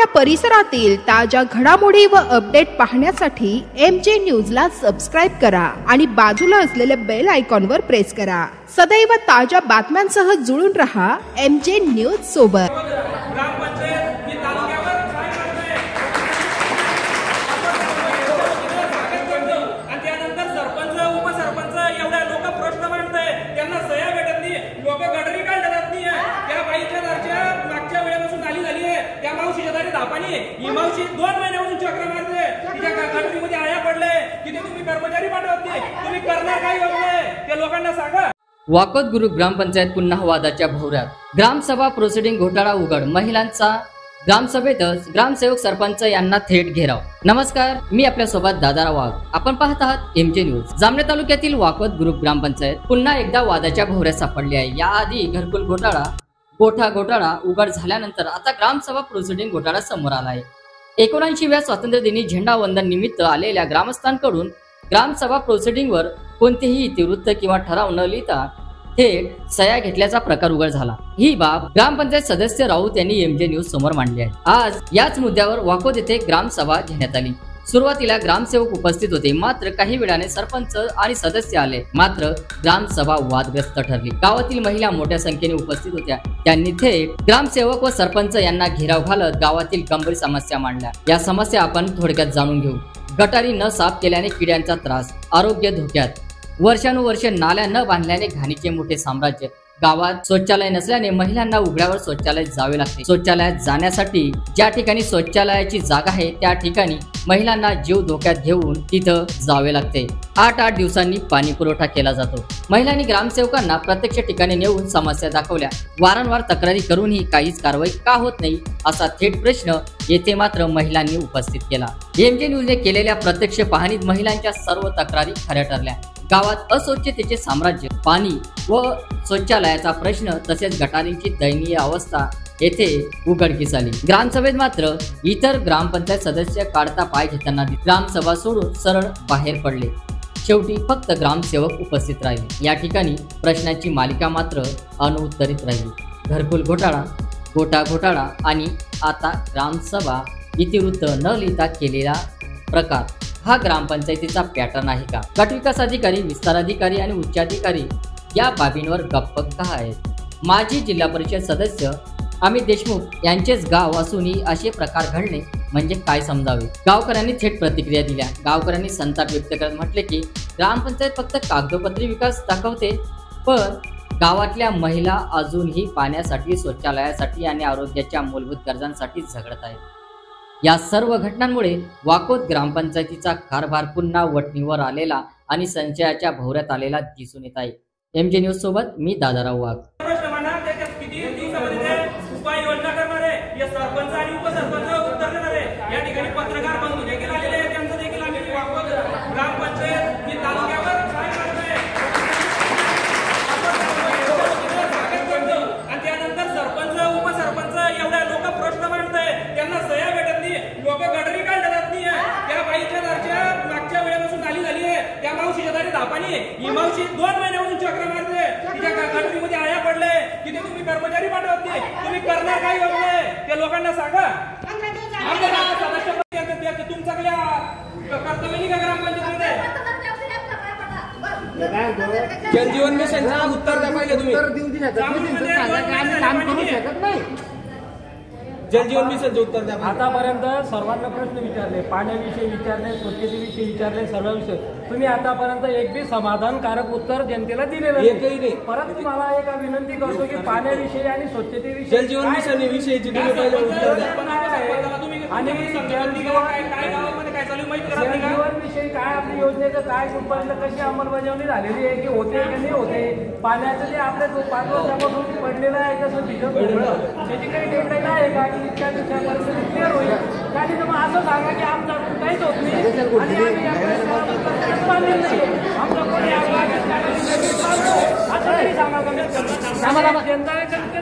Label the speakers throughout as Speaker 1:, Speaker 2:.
Speaker 1: आपल्या परिसरातील ताज्या घडामोडी व अपडेट पाहण्यासाठी MJ न्यूजला सबस्क्राइब करा आणि बाजूला असलेले बेल आयकॉनवर प्रेस करा। सदैव ताज्या बातम्यांसह जुळून रहा MJ न्यूज सोबत।
Speaker 2: मावशी 2 महिन्यापासून चक्र मारते, तिच्या गटरीमध्ये आया पडले, तिथे तुम्ही कर्मचारी पाठवत नाही, तुम्ही करणार काय योग्य ते लोकांना सांगा।
Speaker 3: वाकोद गुरु ग्रामपंचायत पुन्हा वादाच्या भोवऱ्यात। ग्रामसभा प्रोसिडिंग घोटाळा उघड, महिलांचा ग्रामसभेतच ग्रामसेवक सरपंच यांना थेट घेराव। नमस्कार, मी आपल्या सोबत दादाराव वाघ, आपण पाहत आहात MJ न्यूज। जामनेर तालुक्यातील वाकोद गुरु ग्रामपंचायत पुन्हा एकदा वादाच्या भोवऱ्यात सापडली आहे। याआधी घरकुल घोटाळा उघड झाल्यानंतर आता ग्रामसभा प्रोसिडिंग घोटाळा समोर आला आहे। 79व्या स्वातंत्र्य दिनी झेंडा वंदन निमित्त आलेल्या ग्रामस्थांकडून ग्रामसभा प्रोसिडिंगवर कोणतेही इतिवृत्त किंवा ठराव न लिहिता थेट सह्या घेतल्याचा प्रकार उघड झाला। ही बाब ग्रामपंचायत सदस्य राऊत यांनी MJ न्यूज समोर मांडली आहे। आज याच मुद्द्यावर वाकोद येथे ग्रामसभा घेण्यात आली। सुरुवातीला ग्रामसेवक उपस्थित होते, मात्र काही वेळाने सरपंच आणि सदस्य आले, मात्र ग्रामसभा वादग्रस्त ठरली। गावातील महिला मोठ्या संख्येने उपस्थित होत्या, त्यांनी थेट ग्रामसेवक व सरपंच यांना घेराव घालत गावातील गंभीर समस्या मांडल्या। या समस्या आपण थोडक्यात जाणून घेऊ। गटारी न साफ केल्याने किड्यांचा त्रास, आरोग्य धोक्यात, वर्षानुवर्षे नाल्या न बांधल्याने घाणीचे मोठे साम्राज्य, गावात शौचालय नसल्याने महिलांना उघड्यावर शौचालयात जावे लागते, शौचालयात जाण्यासाठी ज्या ठिकाणी शौचालयाची जागा आहे त्या ठिकाणी महिलांना जीव धोक्यात घेऊन तिथं जावे लागते। 8 दिवसांनी पाणी पुरवठा केला जातो। महिलांनी ग्रामसेवकांना प्रत्यक्ष ठिकाणी नेऊन समस्या दाखवल्या, वारंवार तक्रारी करूनही काहीच कारवाई का होत नाही असा थेट प्रश्न येथे मात्र महिलांनी उपस्थित केला। MJ न्यूजने केलेल्या प्रत्यक्ष पाहणीत महिलांच्या सर्व तक्रारी खऱ्या ठरल्या। गावात अस्वच्छतेचे साम्राज्य, पाणी व शौचालयाचा प्रश्न तसेच गटारींची दयनीय अवस्था येथे उघडकीस आली। ग्रामसभेत मात्र इतर ग्रामपंचायत सदस्य काढता पाय घेताना ग्रामसभा सोडून सरळ बाहेर पडले। शेवटी फक्त ग्रामसेवक उपस्थित राहिले। या ठिकाणी प्रश्नांची मालिका मात्र अनुत्तरित राहिली। घरकुल घोटाळा आणि आता ग्रामसभा इतिवृत्त न लिहिता केलेला प्रकार हा ग्रामपंचायतीचा पॅटर्न आहे का? गटविकास अधिकारी, विस्तार अधिकारी आणि उच्चाधिकारी या बाबींवर गप्प का आहेत? माजी जिल्हा परिषद सदस्य अमित देशमुख यांचेच गाव असूनही असे प्रकार घडणे म्हणजे काय समजावे? गावकऱ्यांनी थेट प्रतिक्रिया दिल्या। गावकऱ्यांनी संताप व्यक्त करत म्हटले की ग्रामपंचायत फक्त कागदोपत्री विकास दाखवते, पण गावातल्या महिला अजूनही पाण्यासाठी, शौचालयासाठी आणि आरोग्याच्या मूलभूत गरजांसाठी झगडत आहेत। या सर्व घटनांमुळे वाकोद ग्रामपंचायतीचा कारभार पुन्हा वटणीवर आलेला आणि संशयाच्या भोवऱ्यात आलेला दिसून येत आहे। MJ न्यूज सोबत मी दादाराव वाघ।
Speaker 2: मावशी 2 महिन्यापासून चक्र मारते, तिच्या गटरीमध्ये आया पडले, तिथे तुम्ही कर्मचारी पाठवत नाही, तुम्ही करणार काय योग्य ते लोकांना सांगा। तुमचं काय कर्तव्य नाही का ग्रामपंचायतीमध्ये? जलजीवन मिशनचं उत्तर द्या पाहिजे तुम्ही। जलजीवन मिशनचं उत्तर द्या।
Speaker 4: आतापर्यंत सर्वांना प्रश्न विचारले, पाण्याविषयी विचारले, स्वच्छतेविषयी विचारले, सर्व विषय तुम्ही आतापर्यंत एक बी समाधानकारक उत्तर जनतेला दिलेलं नाही। परत तुम्हाला एक विनंती करतो की पाण्याविषयी आणि स्वच्छतेविषयी,
Speaker 2: जलजीवन मिशन विषयीची तुम्ही पहिले उत्तर द्या।
Speaker 4: आणि जलजीवन विषयी काय आपल्या योजनेचं काय कुठपर्यंत कशी अंमलबजावणी झालेली आहे, की होते की नाही होते, पाण्याचं जे आपल्या 5 वर्षापासून पडलेलं आहे तसं भिजत त्याची काही डेडलाईन आहे का? इतक्या दिवसापर्यंत क्लिअर होईल का? नाही तर मग असं सांगा की आमच्याकडून काहीच होत नाही आणि आम्ही आमचा कोणी असं नाही सांगा।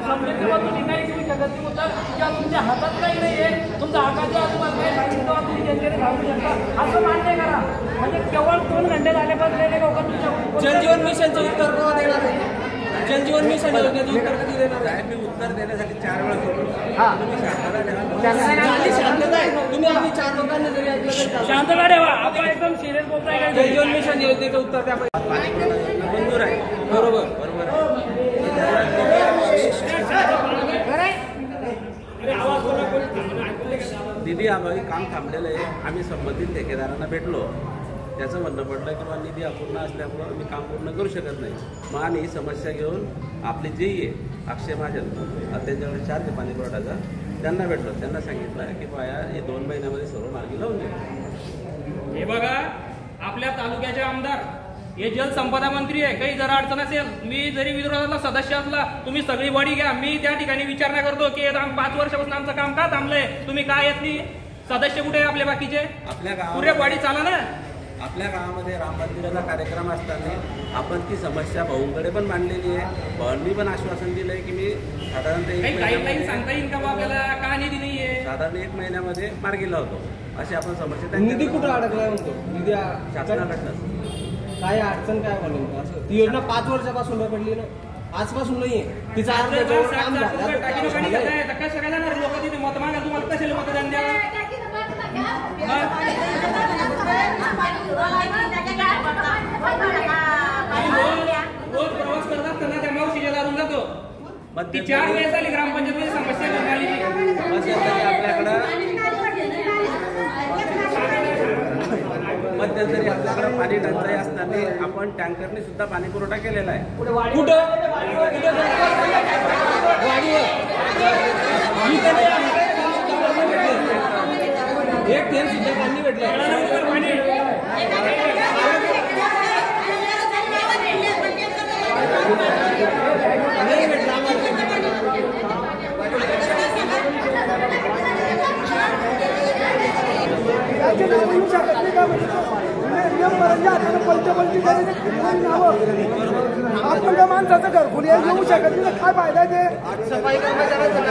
Speaker 4: समृद्धीमधून नाही देऊ शकत ती उत्तर किंवा तुमच्या हातात काही नाही आहे, तुमच्या हाताच्या आजूबाजू काही सांगितलं तुम्ही जनतेने सांगू शकता असं मान्य करा। म्हणजे केवळ 2 घंटे झाले पण लोक तुमच्या
Speaker 2: जलजीवन मिशनचं उत्तर देणार नाही। जलजीवन मिशन योजनेचं उत्तर कधी देणार आहे?
Speaker 5: मी उत्तर देण्यासाठी 4 वेळा बोललो. तुम्ही
Speaker 2: शांतता आहे. तुम्ही आम्ही 4 लोकांनी जरी ऐकलं तरी चालेल.
Speaker 4: शांतता ठेवा. आपण एकदम सिरियस बोलताय का?
Speaker 2: जलजीवन मिशन योजनेचं उत्तर द्या.
Speaker 5: मंजूर आहे.
Speaker 2: बरोबर.
Speaker 5: निधी अभावी काम थांबलेलं आहे. आम्ही संबंधित ठेकेदारांना भेटलो. त्याचं म्हणणं पडलं की निधी अपूर्ण असल्यामुळं आम्ही काम पूर्ण करू शकत नाही. मग आम्ही ही समस्या घेऊन आपले जे आहे अक्षय महाजन त्यांच्याकडे 4 ते पाणी पुरवठ्याचा त्यांना भेटलो. त्यांना सांगितलं की बाया हे 2 महिन्यामध्ये सर्व मार्गी लावून देऊ.
Speaker 2: हे बघा, आपल्या तालुक्याचे आमदार हे जलसंपदा मंत्री आहे. काही जर अडचण असेल, मी जरी विरोधातला सदस्य असला, तुम्ही सगळी बॉडी घ्या. मी त्या ठिकाणी विचारणा करतो की 5 वर्षापासून आमचं काम का थांबलंय, तुम्ही काय येत नाही. सदस्य कुठे आहे आपले बाकीचे?
Speaker 5: आपल्या
Speaker 2: पुरे बॉडी चाला ना.
Speaker 5: आपल्या गावामध्ये राम मंदिराचा कार्यक्रम असताना आपण ती समस्या भाऊंकडे पण मांडलेली आहे. भाऊंनी पण आश्वासन दिलंय की मी साधारणतः
Speaker 2: काही गाईडलाईन सांगता येईल का आपल्याला? का निधी नाहीये?
Speaker 5: साधारण 1 महिन्यामध्ये मार्गी लावतो अशी आपण समस्या.
Speaker 6: निधी कुठं अडकलाय म्हणतो? निधी
Speaker 5: शासनाकडनं
Speaker 6: काय अडचण काय म्हणून असं? ती योजना 5 वर्षापासून पडली ना, आजपासून नाहीये. तिचा अर्थ काम झालं.
Speaker 2: कसं काय जाणार लोक तिथे मत मागा? तुम्हाला कशाला मतदान द्यावं? रोज प्रवास करत असताना त्या मावशीच्या दारून जातो. ती 4 वेळेस झाली ग्रामपंचायत समस्या झाली.
Speaker 5: मध्यंतरी आपल्याकडे पाणी टंचाई असताना आपण टँकरने सुद्धा पाणी पुरवठा केलेला आहे.
Speaker 6: एक थेंब सुद्धा पाणी भेटलं.
Speaker 7: आपण त्या माणसाचं घरकुल येऊ शकत नाही. काय फायदा ते?
Speaker 6: सफाई कर्मचाऱ्यांचं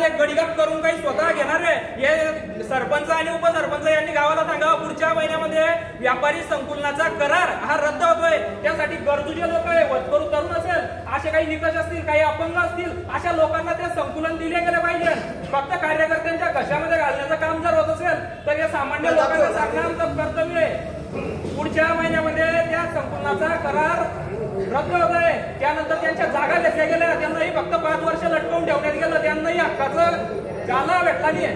Speaker 2: एक गडीगप करून काही स्वतः घेणार आहे. हे सरपंच आणि उपसरपंच यांनी गावाला सांगावं पुढच्या महिन्यामध्ये व्यापारी संकुलनाचा करार हा रद्द होतोय. त्यासाठी गरजू जे लोक आहे, वतकरू तरुण असेल, असे काही निकष असतील, काही अपंग असतील, अशा लोकांना ते संकुलन दिले गेले पाहिजे. फक्त कार्यकर्त्यांच्या घशामध्ये घालण्याचं काम जर होत असेल तर हे सामान्य लोकांना सांगणं आमचं कर्तव्य आहे. पुढच्या महिन्यामध्ये त्या संकुलनाचा करार रद्द होत आहे. त्यानंतर त्यांच्या जागा घेतल्या गेल्या. त्यांनाही फक्त 5 वर्ष लटकवून ठेवण्यात गेलं. त्यांनाही हक्काचं जाला भेटला नाही.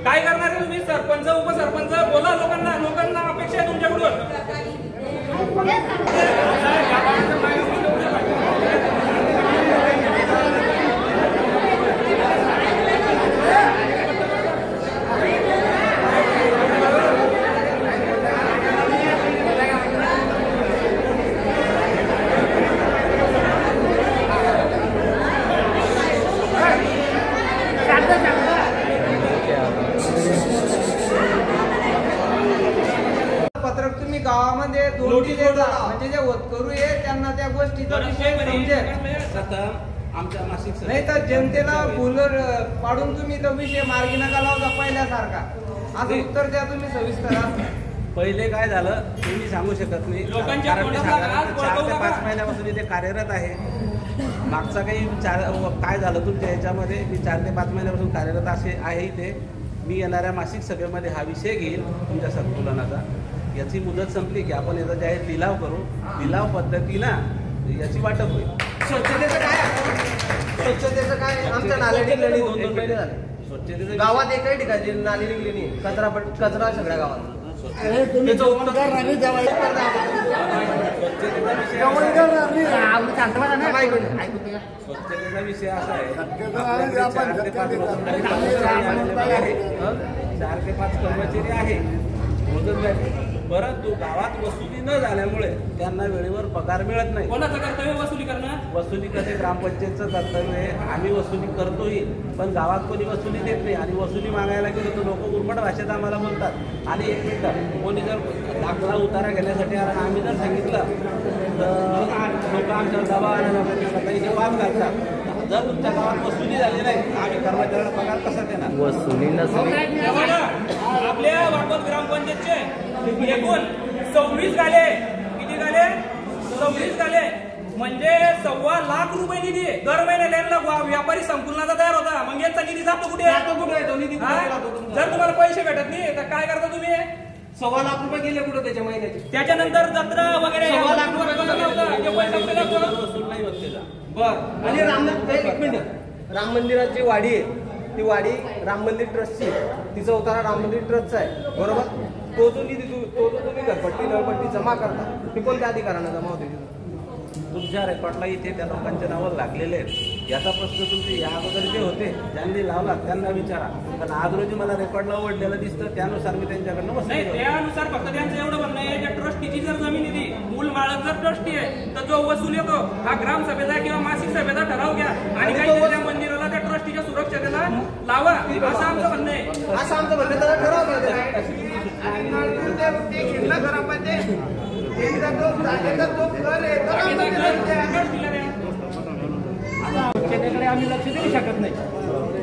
Speaker 2: काय करणार आहे तुम्ही? सरपंच उपसरपंच बोला लोकांना. लोकांना अपेक्षा आहे तुमच्याकडून.
Speaker 6: पत्रक तुम्ही गावामध्ये नोटीस देता, म्हणजे जे होतकरू आहे त्यांना त्या गोष्टीचा विषय समजेल.
Speaker 5: आमच्या मासिक
Speaker 6: नाही तर जनतेला फुलर पाडून तुम्ही तो विषय मार्गी नका लावता पहिल्यासारखा. असं उत्तर द्या तुम्ही सविस्तर.
Speaker 5: पहिले काय झालं ते मी सांगू शकत नाही,
Speaker 2: लोकांच्या
Speaker 5: कारण मी साधारण 4 ते 5 महिन्यापासून इथे कार्यरत आहे. मागचा काही काय झालं तुमच्या ह्याच्यामध्ये मी 4 ते 5 महिन्यापासून कार्यरत आहे इथे. मी येणाऱ्या मासिक सभेमध्ये हा विषय घेईल तुमच्या संकुलनाचा. याची मुदत संपली की आपण याचा जाहीर लिलाव करू. लिलाव पद्धतीला याची वाटप होईल.
Speaker 6: स्वच्छतेचं काय आमच्या नाल्या निघलेली 2-2 महिने झाले.
Speaker 5: स्वच्छतेचं
Speaker 6: गावात एकही ठिकाणी नाली निघली नाही. कचरा सगळ्या गावात.
Speaker 5: स्वच्छतेचा विषय असा आहे 4 ते 5 कर्मचारी आहे रोजंदारी. परंतु गावात वसुली न झाल्यामुळे त्यांना वेळेवर पगार मिळत नाही.
Speaker 2: कोणाचं कर्तव्य वसुली करणं?
Speaker 5: वसुली करणे ग्रामपंचायतचं कर्तव्य आहे. आम्ही वसुली करतोही, पण गावात कोणी वसुली देत नाही. आणि वसुली मागायला गेलो तर लोक उर्मट भाषेत आम्हाला बोलतात. आणि 1 मिनिट कोणी जर दाखला उतारा घेण्यासाठी आम्ही जर सांगितलं तर लोक आमच्यावर दबाव आणण्यासाठी वाद घालतात. जर तुमच्या गावात वसुली झाली नाही आम्ही कर्मचाऱ्यांना पगार कसा देणार?
Speaker 6: वसुली
Speaker 2: आपल्या वापस ग्रामपंचायतचे एकूण 26 गाले. किती गाले? 26 झाले म्हणजे 1.25 लाख रुपये निधी दर महिन्याला यांना व्यापारी संकुलनाचा तयार होता. मग यांचा निधी जातो कुठे? जर तुम्हाला पैसे भेटत नाही तर काय करता तुम्ही?
Speaker 6: 1.25 लाख रुपये गेले कुठे त्याच्या महिन्याचे?
Speaker 2: त्याच्यानंतर जत्रा वगैरे
Speaker 6: 1.25 लाख बर. आणि एक मिनिट, राम मंदिराची वाडी आहे, ती वाडी राम मंदिर ट्रस्टची, तिचा उतारा राम मंदिर ट्रस्टचा आहे, बरोबर? तो जो निधी तो जो तुम्ही घरपट्टी नळपट्टी जमा करता ती कोणत्या अधिकाराने जमा होते?
Speaker 5: तुमच्या रेकॉर्डला इथे त्या लोकांच्या नावावर लागलेले आहेत. याचा प्रश्न तुमचे या अगोदर जे होते ज्यांनी लावला त्यांना विचारा. पण आज रोजी मला रेकॉर्डला ओढलेलं दिसतं त्यानुसार मी त्यांच्याकडनं
Speaker 2: नाही, त्यानुसार फक्त त्यांचं एवढं म्हणणं आहे त्या ट्रस्टीची जर जमीन येते मूल मालक जर ट्रस्टी आहे तर जो वसूल येतो हा ग्रामसभेचा किंवा मासिक सभेचा ठराव घ्या आणि काही त्या मंदिराला त्या ट्रस्टीच्या सुरक्षतेला लावा असं आमचं म्हणणं आहे.
Speaker 6: असं आमचं म्हणणं त्याला ठराव
Speaker 4: स्वच्छतेकडे आम्ही लक्ष देऊ शकत नाही.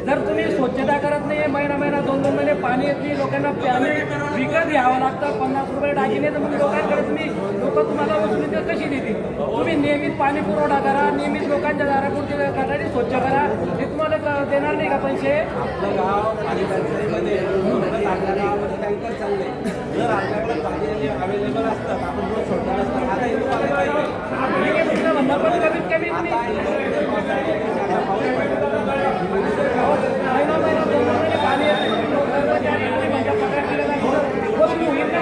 Speaker 4: जर तुम्ही स्वच्छता करत नाही, महिना 2 महिने पाणी येत नाही, लोकांना पाणी विकत घ्यावं लागतं 50 रुपये टाकीने, तर मग लोकांकडे लोक तुम्हाला वसुली कशी देतील? तुम्ही नियमित पाणी पुरवठा करा, नियमित लोकांच्या दारापुरती गटारी स्वच्छ करा, ते तुम्हाला देणार नाही का पैसे?
Speaker 5: आपलं गाव आणि पंचायतीमध्ये आपल्या गावामध्ये टँकर चालले, जर आपल्याकडे पाणी अवेलेबल असतात आपण रोज सोडणार असतात. आता हे तुम्हाला पाहिजे
Speaker 4: म्हणणं पण कमीत कमी महिना 2 महिने पाणी येते, पगार केलेला वसूल होईल का?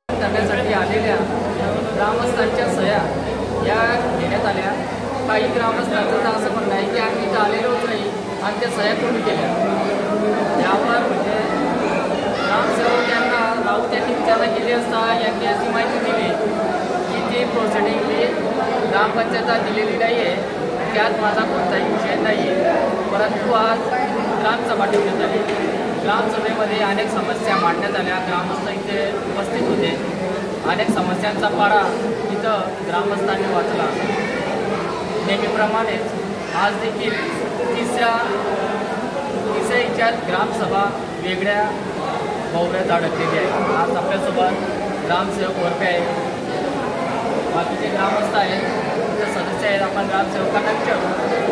Speaker 3: करण्यासाठी आलेल्या ग्रामस्थांच्या सह्या या घेण्यात आल्या. काही ग्रामस्थांचं तर असं म्हणणं आहे की आम्ही इथं आलेलोच नाही आणि त्या सह्या कमी केल्या. यावर म्हणजे ग्रामसेवक यांना राऊत यांनी विचारणा केली असता यांनी अशी माहिती दिली की ती प्रोसिडिंग मी ग्रामपंचायतात दिलेली नाही आहे, त्यात माझा कोणताही विषय नाही आहे. परंतु आज ग्रामसभा ठेवण्यात आली. ग्रामसभेमध्ये अनेक समस्या मांडण्यात आल्या. ग्रामस्थ इथे उपस्थित होते. अनेक समस्यांचा पाडा इथं ग्रामस्थांनी वाचला. नेहमीप्रमाणेच आज देखील तिसऱ्या याच्यात ग्रामसभा वेगळ्या भोवऱ्यात अडकलेली आहे. आज आपल्यासोबत ग्रामसेवक वरपे आहे, बाकीचे ग्रामस्थ आहेत, इथं सदस्य आहेत. आपण ग्रामसेवकांना विचारू.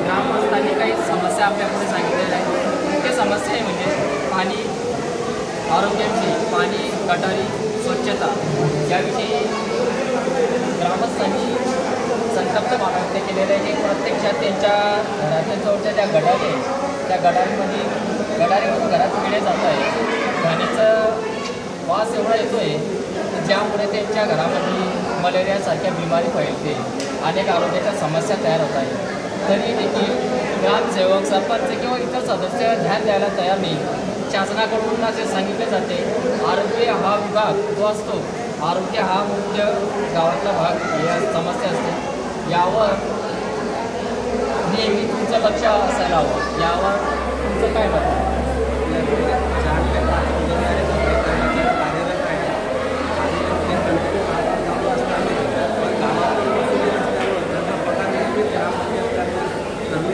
Speaker 3: ग्रामस्थांनी काही समस्या आपल्यापुढे सांगितलेल्या आहेत. मुख्य समस्या आहे म्हणजे पाणी, आरोग्याविषयी, पाणी, गटारी, स्वच्छता याविषयी ग्रामस्थांनी संतप्त भावना व्यक्त केलेल्या आहे की प्रत्यक्षात त्यांच्या घराच्या जवळच्या ज्या गटारी आहेत त्या गटारीमधून घरात पिळे जात आहे. घाणीचं वास एवढा येतो आहे ज्यामुळे त्यांच्या घरामध्ये मलेरियासारख्या बिमारी फैलते, अनेक आरोग्याच्या समस्या तयार होत आहेत. तरी देखील ग्रामसेवक, सरपंच किंवा इतर सदस्य ध्यान द्यायला तयार नाही. शासनाकडून असे सांगितले जाते आरोग्य हा विभाग जो असतो, आरोग्य हा मुख्य गावातला भाग या समस्या असते. यावर नेहमी तुमचं लक्ष असायला हवं. यावर तुमचं काय मत आहे?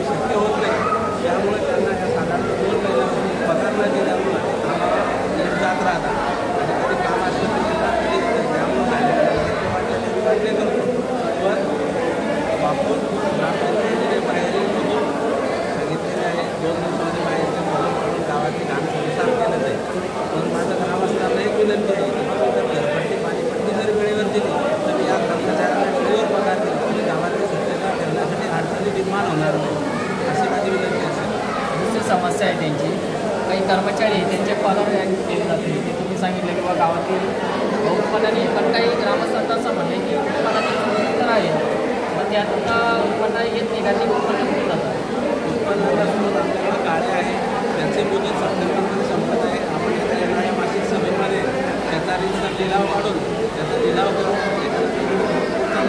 Speaker 5: शक्य होत नाही, त्यामुळे त्यांना या साधारण 2 महिन्यापासून पगार न दिल्यामुळे आम्हाला जात राहतात आणि कधी काम असलं तरी त्यामुळे वाटले करतो. पण वापरून ग्रामपंचायतीने बाहेरील सांगितलेले आहे 2 दिवसामध्ये बाहेरचे फॉलो करून गावाची काम साफ केलं जाईल. पण माझं गाव असताना एक विनंती आहे तर घरपट्टी पाणीपट्टी जर वेळेवर दिली तर या कर्मचाऱ्यांना वेळेवर पगार दिला आणि गावाची स्वच्छता ठेवण्यासाठी अडचणी निर्माण होणार नाही अशी माझी विनंती असेल.
Speaker 3: दुसरी समस्या आहे त्यांची, काही कर्मचारी त्यांचे पालन केले जाते. ते तुम्ही सांगितलं की बाबा गावातील उत्पन्नाने, पण काही ग्रामस्थांचं असं म्हणणे की उत्पन्नाचे तर आहे पण त्यातून उत्पन्न येत नाही का, ते उत्पन्न कुठे जातं.
Speaker 5: उत्पन्नाला स्रोत आपल्याकडे काळे आहे, त्याचे मुदत सप्टेंबरमध्ये संपत आहे. आपण आता येणाऱ्या मासिक सभेमध्ये त्याचा लिलाव काढून त्याचा लिलाव करून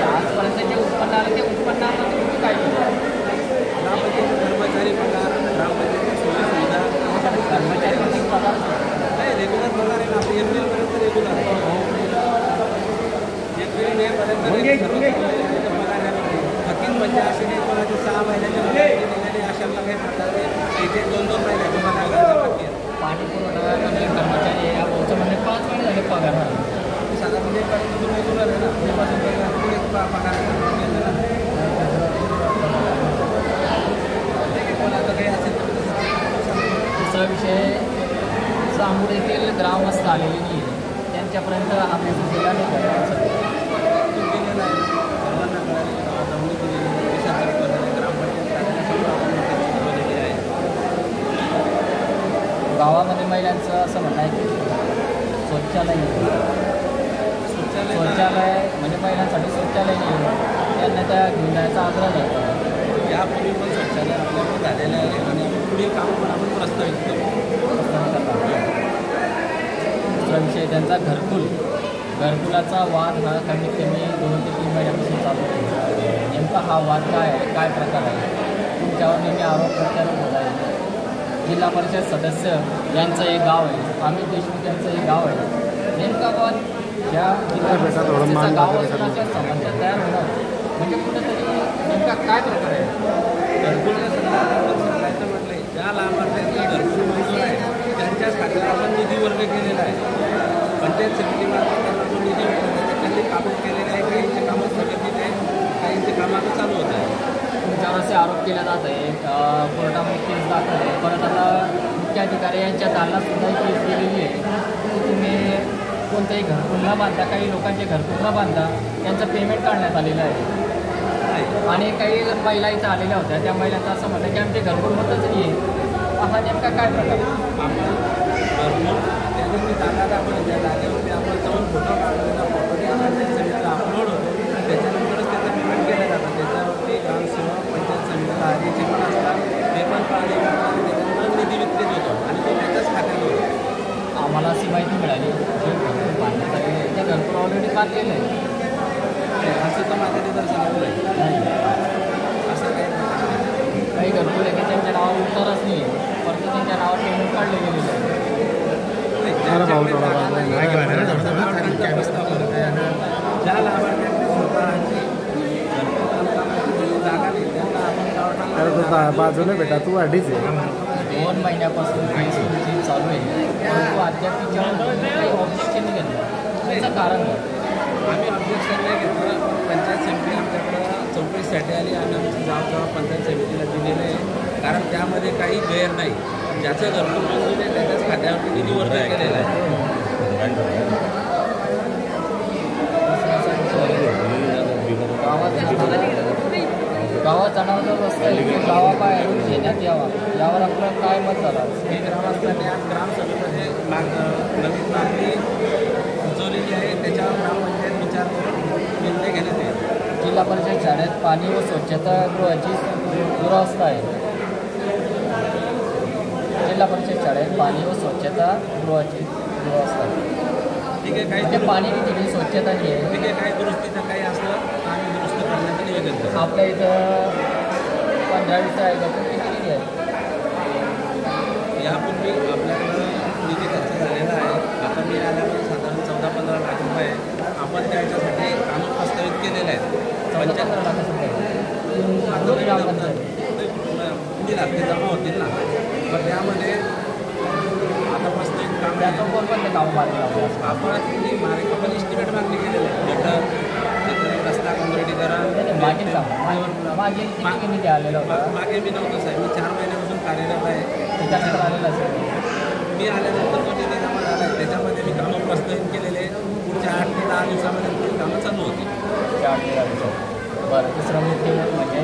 Speaker 3: आजपर्यंत जे उत्पन्न आलं ते उत्पन्नामध्ये तुम्ही काय केलं?
Speaker 5: ग्रामपंचायत कर्मचारी पगार, ग्रामपंचायती सोयी सुविधा,
Speaker 3: कर्मचारी पगार
Speaker 5: नाही रेग्युलर पगार आहे ना. आपण एप्रिलपर्यंत रेग्युलर एप्रिल मेपर्यंत पगार आहे. थकीत म्हणजे असे नाही कोणाचे 6 महिन्याच्या पगार अशाला काही प्रकारे इथे 2-2 महिन्याचे पगार बाकी आहेत.
Speaker 3: पाणी पुरवठा म्हणजे कर्मचारी आहे आमचं म्हणजे 5 महिने झाले पगार
Speaker 5: साधारण मेपर्यंत रेग्युलर आहे ना. मेपासून पगार कोणाचं काही असेल तर
Speaker 3: दुसरा विषय सांगूड येथील ग्रामस्थ आलेले नाही, त्यांच्यापर्यंत हा मेसेज दिला नाही का?
Speaker 5: दिलेला आहे सर्वांना ग्रामपंचायत आहे.
Speaker 3: गावामध्ये महिलांचं असं म्हणणं आहे की शौचालय म्हणजे महिलांसाठी शौचालय नाही, त्यांना त्या घेऊन जायचा आग्रह आहे.
Speaker 5: यापूर्वी पण शौचालय आपल्याकडे झालेलं आहे आणि पुढील कामं पण आपण प्रस्तावित करू.
Speaker 3: दुसरा विषय त्यांचा घरकुलाचा वाद हा कमीत कमी 2 ते 3 महिन्यापासून चालू आहे. नेमका हा वाद काय आहे, काय प्रकार आहे? तुमच्यावर नेहमी आरोप प्रत्यारोप होत आहे. जिल्हा परिषद सदस्य यांचं एक गाव आहे, अमित देशमुख यांचं एक गाव आहे. नेमका वाद ज्या जिल्हा गाव असून अशा समस्या तयार होणार म्हणजे कुठेतरी नेमका काय प्रकार आहे?
Speaker 5: घरकुलच्या संदर्भात सांगायचं म्हटलं ज्या लाभार्थ्यांचा घरकुल मंजूर आहे त्यांच्याच खात्यावर आपण निधी वर्ग केलेला आहे. पंचायत समितीमार्फत त्यांना जो निधी त्यांनी कामं केलेले आहे, काहींचे कामं प्रगतीत आहे, काहींचे कामं आता चालू होत आहे.
Speaker 3: तुमच्यावर असे आरोप केले जात आहे, कोर्टामध्ये केस दाखल आहे. परत आता मुख्याधिकारी यांच्या दालनातसुद्धा केस केलेली आहे की तुम्ही कोणतंही घरकुल न बांधता, काही लोकांचे घरकुल न बांधता त्यांचं पेमेंट काढण्यात आलेलं आहे. आणि काही महिला इथं आलेल्या होत्या, त्या महिलांचं असं म्हणतं की आमचे घरकुल होतच नाही आहे. हा नेमका काय प्रकार?
Speaker 5: घरकुल त्यांनी जागा दाखवली, त्या जागेवरती आपण जाऊन फोटो काढलेला फोटो पंचायत समितीला अपलोड होतो आणि त्याच्यानंतरच त्याचं पेमेंट केलं जातं. त्याच्यावरती ग्रामसेवक, पंचायत समितीला आधीचे पण असतात, ते पण पाणी त्याच्यानंतर निधी वितरित होतो आणि तो त्याच्याच खात्यात होतो.
Speaker 3: आम्हाला अशी माहिती मिळाली की घरकुल बांधण्यासाठी ते घरकुल ऑलरेडी बांधलेलं आहे.
Speaker 5: असं तर माझ्या निदर्शनावर आहे. असं
Speaker 3: काही घरकुल आहे की त्यांच्या नावावर उत्तरच नाही आहे, परंतु त्यांच्या नावावर पेमेंट काढले गेलेलं आहे.
Speaker 7: बाजूने भेटा तू वाढीच आहे
Speaker 3: 2 महिन्यापासून केस तुमची चालू आहे, परंतु अद्याप तिच्यावर काही ऑब्जेक्शन नाही घेतलं. त्याचं कारण काय?
Speaker 5: आम्ही ऑब्जेक्शन नाही घेतलं. पंचायत समिती आमच्याकडं चौकशीसाठी आली आणि आमची जबाबदार पंचायत समितीला दिलेलं आहे. कारण त्यामध्ये काही गैर नाही. ज्याचं घरकुल मंजूर आहे त्याच्याच खात्यावरती निधी वर्ग केलेला आहे.
Speaker 3: गावात जाण्याचा रस्ता आहे की गावाबाहेरून घेण्यात यावा, यावर आपलं काय मत झालं?
Speaker 5: हे ग्रामस्थांनी आज ग्रामसभेमध्ये नवीन मागणी सुचवलेली आहे. त्याच्यावर ग्रामपंचायत विचार करून निर्णय घेण्यात येईल.
Speaker 3: जिल्हा परिषद शाळेत पाणी व स्वच्छतागृहाची दुरावस्था आहे. जिल्हा परिषद शाळेत पाणी व स्वच्छतागृहाची दुरावस्था आहे.
Speaker 5: ठीक आहे, काही
Speaker 3: म्हणजे पाणी किती स्वच्छता नाही आहे.
Speaker 5: ठीक आहे, काही दुरुस्तीचं काही असलं तर आम्ही दुरुस्त करण्याचं निवेदन करतो.
Speaker 3: आपल्या इथं 15-20 आहे का किती आहे?
Speaker 5: यापूर्वी आपल्याकडं निधी खर्च झालेला आहे. आता मी आल्यावर साधारण 14-15 लाख रुपये आपण त्याच्यासाठी कामं प्रस्तावित केलेले आहेत.
Speaker 3: 14-15 लाखाचं
Speaker 5: ते जमा होतील ना, पण त्यामध्ये आता प्रस्तावित काम
Speaker 3: त्याचं कोणकोणते कामं मार्गी
Speaker 5: आपण इस्टिमेट मागणी केलेलं आहे. गटर, रस्ता काँक्रिटीकरण,
Speaker 3: मागील काम मागील किती निधी आलेला होता?
Speaker 5: मागे मी नव्हतं साहेब, मी 4 महिन्यापासून कार्यरत आहे.
Speaker 3: त्याच्यानंतर आलेला असेल.
Speaker 5: मी आल्यानंतर तो निधी जमा झाला आहे. त्याच्यामध्ये मी कामं प्रस्तावित केलेले. पुढच्या 8 ते 10 दिवसामध्ये पुढे कामं चालू होती.
Speaker 3: बरं, दुसरा मुद्दे म्हणजे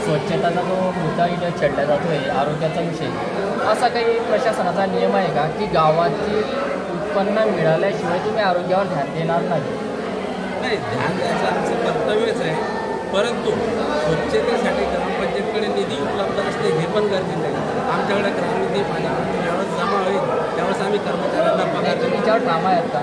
Speaker 3: स्वच्छताचा जो मुद्दा इथे छेडला जातो आहे, आरोग्याचा विषय, असा काही प्रशासनाचा नियम आहे का की गावातील उत्पन्न मिळाल्याशिवाय तुम्ही आरोग्यावर ध्यान देणार नाही?
Speaker 5: नाही, ध्यान द्यायचं आमचं कर्तव्यच आहे. परंतु स्वच्छतेसाठी ग्रामपंचायतीकडे निधी उपलब्ध असते हे पण गरजेचं आहे. आमच्याकडे ग्रामनिधी पाण्यामध्ये ज्यावेळेस जमा होईल त्यावेळेस आम्ही कर्मचाऱ्यांना पगार देऊ.
Speaker 3: तुमच्यावर ठाम आहेत का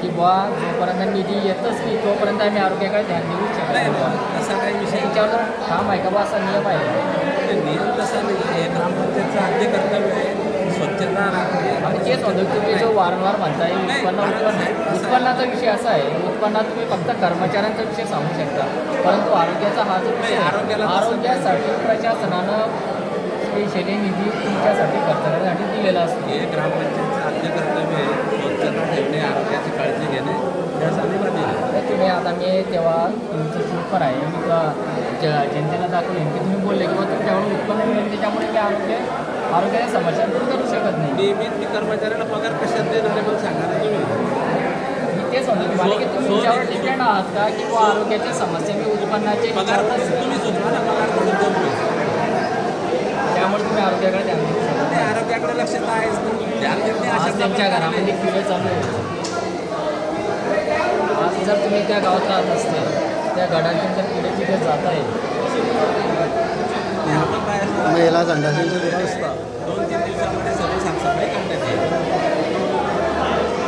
Speaker 3: की बुवा जोपर्यंत निधी येतच की तोपर्यंत आम्ही आरोग्याकडे ध्यान देऊ शकत
Speaker 5: नाही,
Speaker 3: नाही?
Speaker 5: असा काही विषय
Speaker 3: तुमच्यावर ठाम आहे का बा असा नियम आहे?
Speaker 5: नियम तसा नाही आहे. ग्रामपंचायतचं आद्य कर्तव्य आहे स्वच्छता राखणे.
Speaker 3: आणि तेच म्हणतो तुम्ही जो वारंवार म्हणताय उत्पन्नाचा विषय असा आहे, उत्पन्नात तुम्ही फक्त कर्मचाऱ्यांचा विषय सांगू शकता, परंतु आरोग्याचा हा जो विषय आहे, आरोग्यासाठी प्रशासनानं स्पेशली निधी तुमच्यासाठी खर्च करण्यासाठी दिलेला असतो.
Speaker 5: हे ग्रामपंचायतचं आद्य कर्तव्य आहे. स्वच्छता ठेवणे, आरोग्याची काळजी घेणे, त्यासाठी बाबी आहे.
Speaker 3: तुम्ही आता मी तेव्हा तुमचं शूट पण आहे, मी जनतेला दाखवले की तुम्ही बोलले किंवा तुमच्याकडून उत्पन्न मिळेल त्याच्यामुळे मी आरोग्याच्या समस्या दूर करू शकत नाही.
Speaker 5: नियमित मी कर्मचाऱ्याला पगार कशात देणार आहे पण सांगा ना तुम्ही.
Speaker 3: मी तेच म्हणतो तुम्हाला की तुम्ही तुमच्यावर डिपेंड आहात का किंवा आरोग्याच्या समस्या मी उत्पन्नाचे
Speaker 5: पगार तुम्ही सुचवा ना, पगार करून देऊ.
Speaker 3: त्यामुळे तुम्ही आरोग्याकडे ध्यान देऊ शकता.
Speaker 5: ते आरोग्याकडे लक्ष आहेच ध्यान देत नाही.
Speaker 3: आज त्यांच्या घरामध्ये किडे चालू आहे. आज जर तुम्ही त्या गावात राहत असते, त्या गडातून जर किडे तिथे जात आहे,
Speaker 5: आपण काय असतं
Speaker 7: महिला संघटनेचा दुरावस्था
Speaker 5: 2-3 दिवसामध्ये सगळी साफसफाई करण्यात येईल.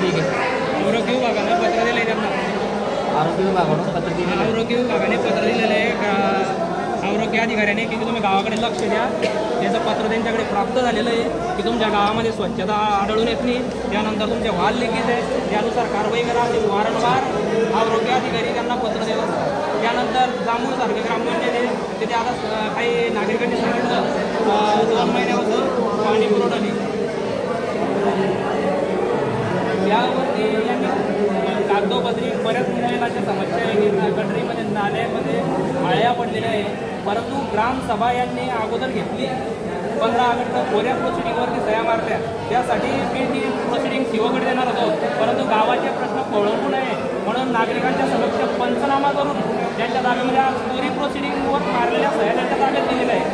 Speaker 3: ठीक आहे.
Speaker 2: आरोग्य विभागाने पत्र दिलं आहे त्यांना.
Speaker 3: आरोग्य विभागाकडून पत्र दिलेलं आहे.
Speaker 2: आरोग्य विभागाने पत्र दिलेलं आहे आरोग्य अधिकाऱ्याने की तुम्ही गावाकडे लक्ष द्या. त्याचं पत्र त्यांच्याकडे प्राप्त झालेलं आहे की तुमच्या गावामध्ये स्वच्छता आढळून येत नाही. त्यानंतर तुमचे वाल लिखित आहे, त्यानुसार कारवाई करा. ते वारंवार आरोग्य अधिकारी त्यांना पत्र देत असतात. त्यानंतर जांभूळसारखे ग्रामपंचायत आहे तिथे आता काही नागरिकांनी सांगितलं 2 महिन्यापासून पाणी पुरवठा नाही. यावरती यांनी कागदोपत्री बऱ्याच महिलांच्या समस्या आहे की गटरीमध्ये नाल्यामध्ये आळ्या पडलेल्या आहे. परंतु ग्रामसभा यांनी अगोदर घेतली 15 ऑगस्ट कोऱ्या प्रोसिडिंगवरती सह्या मारल्या. त्यासाठी मी ती प्रोसिडिंग सीओकडे देणार होतो, परंतु गावाचे प्रश्न पळवू नये म्हणून नागरिकांच्या समक्ष पंचनामा करून त्यांच्या जागेमध्ये आज कोरी प्रोसिडिंगवर मारलेल्या सह्या त्यांच्या ताब्यात दिलेल्या आहे.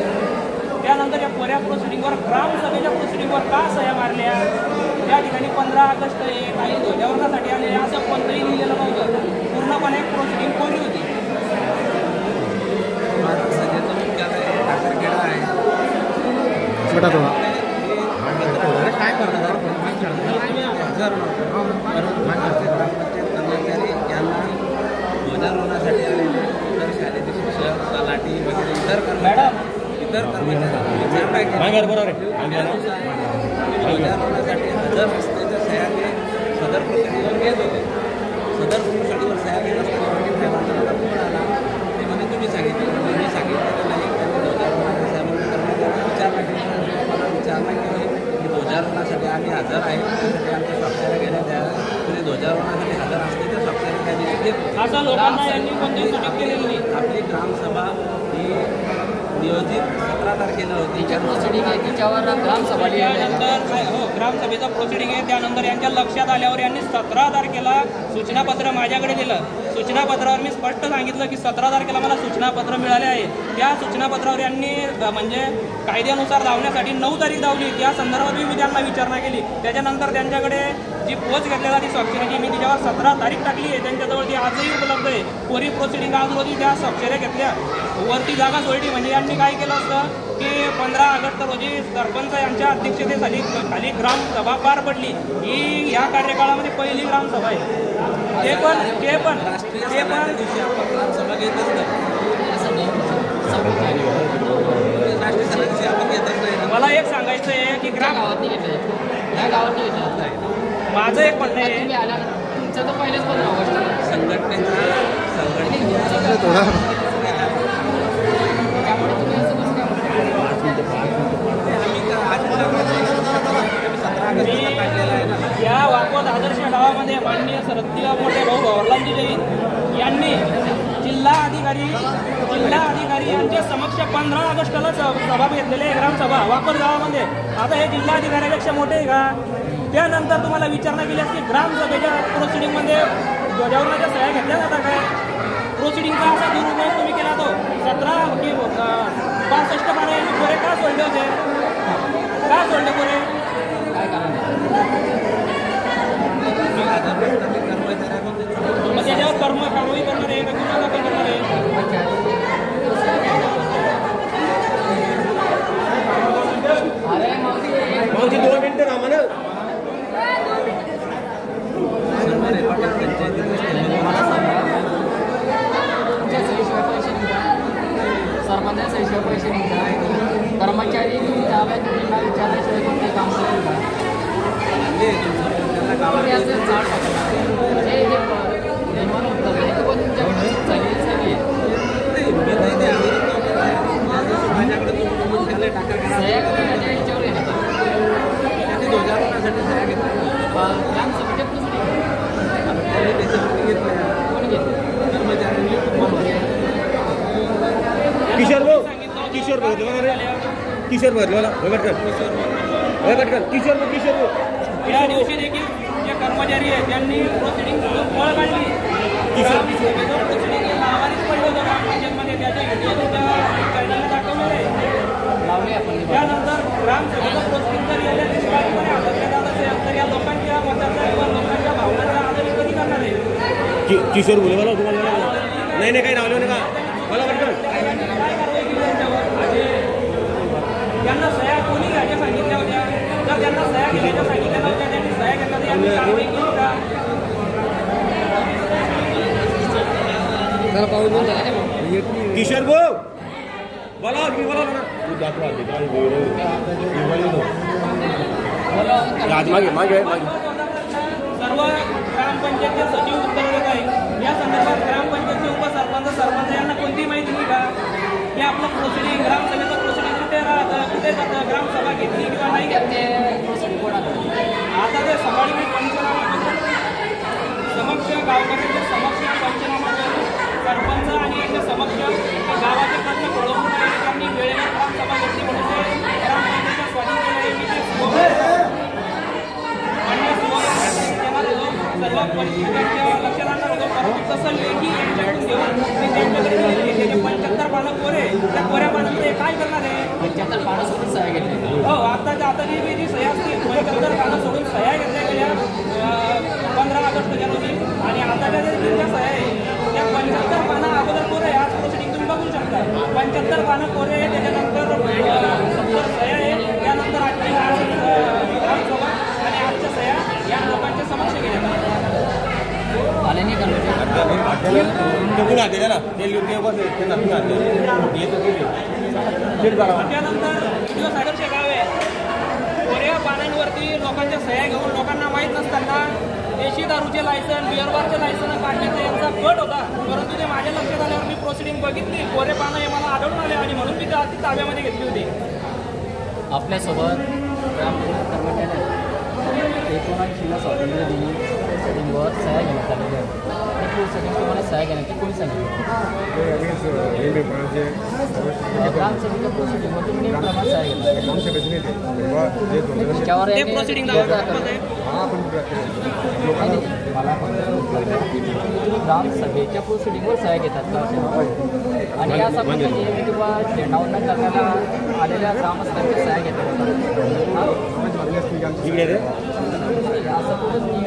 Speaker 2: त्यानंतर या कोऱ्या प्रोसिडिंगवर ग्रामसभेच्या प्रोसिडिंगवर का सह्या मारल्या? त्या ठिकाणी 15 ऑगस्ट हे काही ध्वजारोहणासाठी आले असं कोणतंही लिहिलेलं नव्हतं. पूर्णपणे प्रोसिडिंग कोरी होती.
Speaker 5: सध्याचं मुख्यालय टाकरखेडा आहे.
Speaker 7: छोटा थोडा
Speaker 5: काय करणार ग्रामपंचायत कर्मचारी यांना ध्वजारोहणासाठी आलेले इतर शाळेचे शिक्षक, तलाठी वगैरे इतर कर्मचारी ध्वजारोहणासाठी हजर असण्याच्या सह्याने सदर प्रकरणावर घेत होते. सदर प्रकरणावर सह्या घेत असताना फोन आला. ते म्हणे तुम्ही सांगितलं, मी सांगितलेलं नाही. त्यांनी ध्वजारोहणाच्या सह्या विचारणा केली. मला विचारणा केली की ध्वजारोहणासाठी आम्ही हजर आहे, त्यासाठी आमच्या स्वाक्षऱ्या घेण्यात याव्या. तुम्ही ध्वजारोहणासाठी हजर असते तर स्वाक्षऱ्या त्या दिवशी देतो.
Speaker 2: असं लोकांना यांनी कोणती सूचित केलेली नाही.
Speaker 5: आपली ग्रामसभा ही नियोजित 17 तारखेला होती.
Speaker 3: प्रोसिडिंग आहे तिच्यावर ग्रामसभा
Speaker 2: त्यानंतर हो ग्रामसभेचं प्रोसिडिंग आहे. त्यानंतर यांच्या लक्षात आल्यावर यांनी 17 तारखेला सूचनापत्र माझ्याकडे दिलं. सूचनापत्रावर मी स्पष्ट सांगितलं की 17 तारखेला मला सूचनापत्र मिळाले आहे. त्या सूचनापत्रावर यांनी म्हणजे कायद्यानुसार धावण्यासाठी 9 तारीख धावली. त्या संदर्भात मी त्यांना विचारणा केली. त्याच्यानंतर त्यांच्याकडे जी पोच घेतलेला ती स्वाक्षरीची मी तिच्यावर 17 तारीख टाकली आहे. त्यांच्याजवळ ती आजही उपलब्ध आहे. कोरी प्रोसिडिंग आज रोजी त्या स्वाक्षऱ्या घेतल्या, वरती जागा सोडली. म्हणजे यांनी काय केलं असतं की 15 ऑगस्ट रोजी सरपंच यांच्या अध्यक्षतेखाली खाली ग्रामसभा पार पडली. ही या कार्यकाळामध्ये पहिली ग्रामसभा आहे. ते पण
Speaker 5: राष्ट्रीय दिवशी आपण ग्रामसभा घेतच नाही. राष्ट्रीय सभा दिवशी आपण घेतच नाही.
Speaker 2: मला एक सांगायचं आहे की
Speaker 3: गावात या गावात
Speaker 2: माझं एक म्हणणं आहे
Speaker 3: तुम्ही आल्यानंतर तुमचं तर पहिलेच 15 ऑगस्ट
Speaker 5: संघटनेचा
Speaker 3: त्यामुळे तुम्ही असं कसं काय
Speaker 5: आम्ही तर आज 17 ऑगस्टला काढलेला आहे ना.
Speaker 2: या वाकोद आदर्श गावामध्ये माननीय सरहद्दीला मोठे भाऊ गौरलालजी जैन यांनी जिल्हा अधिकारी यांच्या समक्ष 15 ऑगस्टला सभा घेतलेली आहे, ग्रामसभा वाकोद गावामध्ये. आता हे जिल्हा अधिकाऱ्यापेक्षा मोठे आहे का? त्यानंतर तुम्हाला विचारणा केली असती ग्रामसभेच्या प्रोसिडिंगमध्ये ध्वजारोहणाच्या सह्या घेतल्या जातात काय? प्रोसिडिंगचा असा दुरुपयोग तुम्ही केला तो 17 की 65 पाने यांनी कोरे का सोडले होते? का सोडले कोरे?
Speaker 3: काय कारण
Speaker 2: मग त्याच्यावर कारवाई करणार आहे का गुन्हा दाखल करणार आहे?
Speaker 6: मावशी 2 मिनिटं राहा ना.
Speaker 3: सरपंच सहीशिवाय पैसे निघतात. कर्मचारी ताब्यात त्यांना विचारल्याशिवाय कोणते काम करेल का? गावात असं झाड टाकलं हे जे निर्माण होतं ते पण तुमच्याकडे चालली सह्या करण्याच्या ह्याच्यावर येणार
Speaker 5: ध्वजारोहणासाठी सह्या घेतल्या.
Speaker 3: ग्रामसभेच्या कोणी घेतलं?
Speaker 6: किशोर भाऊ किशोर भरलेला किशोर
Speaker 2: या दिवशी देखील जे कर्मचारी आहेत त्यांनी प्रोसिडिंग पळ काढली. प्रोसिडिंग नावानेच पडलं होतं ग्रामपंचायतमध्ये. त्याचे व्हिडिओ तुमच्या चॅनलला दाखवलेले आहे.
Speaker 3: लावले आपण
Speaker 2: त्यानंतर ग्रामसभेचं प्रोसिडिंग जर गेल्या निष्काळजीपणे हाताळले जात असेल तर या लोकांच्या मताचा किंवा लोकांच्या भावनांचा आदर कधी करणार आहे?
Speaker 6: किशोर बोले मला तुम्हाला नाही काही नावले नाही का मला वाटतं
Speaker 2: काय कारवाई केली त्यांच्यावर? त्यांना सह्या कोणी घ्यायच्या सांगितल्या होत्या? जर त्यांना सह्या घेण्याच्या सांगितल्या नव्हत्या त्यांनी सह्या घेतल्या तर यांनी कारवाई केली का?
Speaker 6: किशोर भाऊ बोला मी बोला ना मागे
Speaker 2: सर्व ग्रामपंचायतचे सचिव उत्तर देत आहे. या संदर्भात ग्रामपंचायतचे सरपंच यांना कोणती माहिती नाही का की आपलं प्रोसिडिंग ग्रामसभेचं प्रोसिडिंग कुठे राहतं, कुठे जातं, ग्रामसभा घेतली किंवा नाही घेतली? आता ते सकाळी पंचनामा समक्ष गावकऱ्यांच्या समक्ष पंचनामा करून सरपंच आणि याच्या समक्ष गावाचे प्रश्न सोडवून त्यांनी वेळेवर ग्रामसभा घेतली म्हणून ते ग्रामपंचायतच्या स्वाधीन केलं. सर्व परिस्थितीच्या लक्षात आणणार होतो, परंतु तसं लेखी यांच्याकडून घेऊन ते त्यांच्याकडे दिलेले 75 पानं कोरे, त्या कोऱ्या पानांचं हे काय करणार आहे?
Speaker 3: 75 पानं सोडून सह्या घेतल्या.
Speaker 2: हो, आता जी सह्या असतील 75 पानं सोडून सह्या घेतल्या गेल्या 15 ऑगस्टच्या रोजी. आणि आताच्या ज्या सह्या आहे त्या 75 पानं अगोदर कोरे. आज प्रोसिडिंग तुम्ही बघू शकता 75 पानं कोरे, त्याच्यानंतर 70 सह्या आहे. त्यानंतर आजची ग्रामसभा आणि आजच्या सह्या या लोकांच्या समक्ष गेल्या.
Speaker 3: आले नाही
Speaker 2: त्यानंतर व्हिडिओ सागरचे गाव आहे. कोऱ्या पानांवरती लोकांच्या सह्या घेऊन लोकांना माहीत नसताना देशी दारूचे लायसन, बिअर बारचे लायसन काढण्याचा यांचा कट होता. परंतु ते माझ्या लक्षात आल्यावर मी प्रोसिडिंग बघितली. कोरे पानं हे मला आढळून आले आणि म्हणून मी ती ताब्यामध्ये घेतली होती.
Speaker 3: आपल्यासोबत ग्रामपंचायत कर्मचारी 79 स्वातंत्र्य दिनी प्रोसिडिंगवर सह्या घेण्यात आलेल्या आहेत. ते प्रोसिडिंग तुम्हाला सह्या घेण्याची कोणी सांगितलं? ग्रामसभेच्या प्रोसिडिंगवर तुम्ही नेमप्रमाणे सह्या घेतल्या त्याच्यावर ग्रामसभेच्या प्रोसिडिंगवर सह्या घेतात का? आणि या संबंधी किंवा झेंडावंदन करण्याला आलेल्या ग्रामस्थांच्या सह्या घेतात.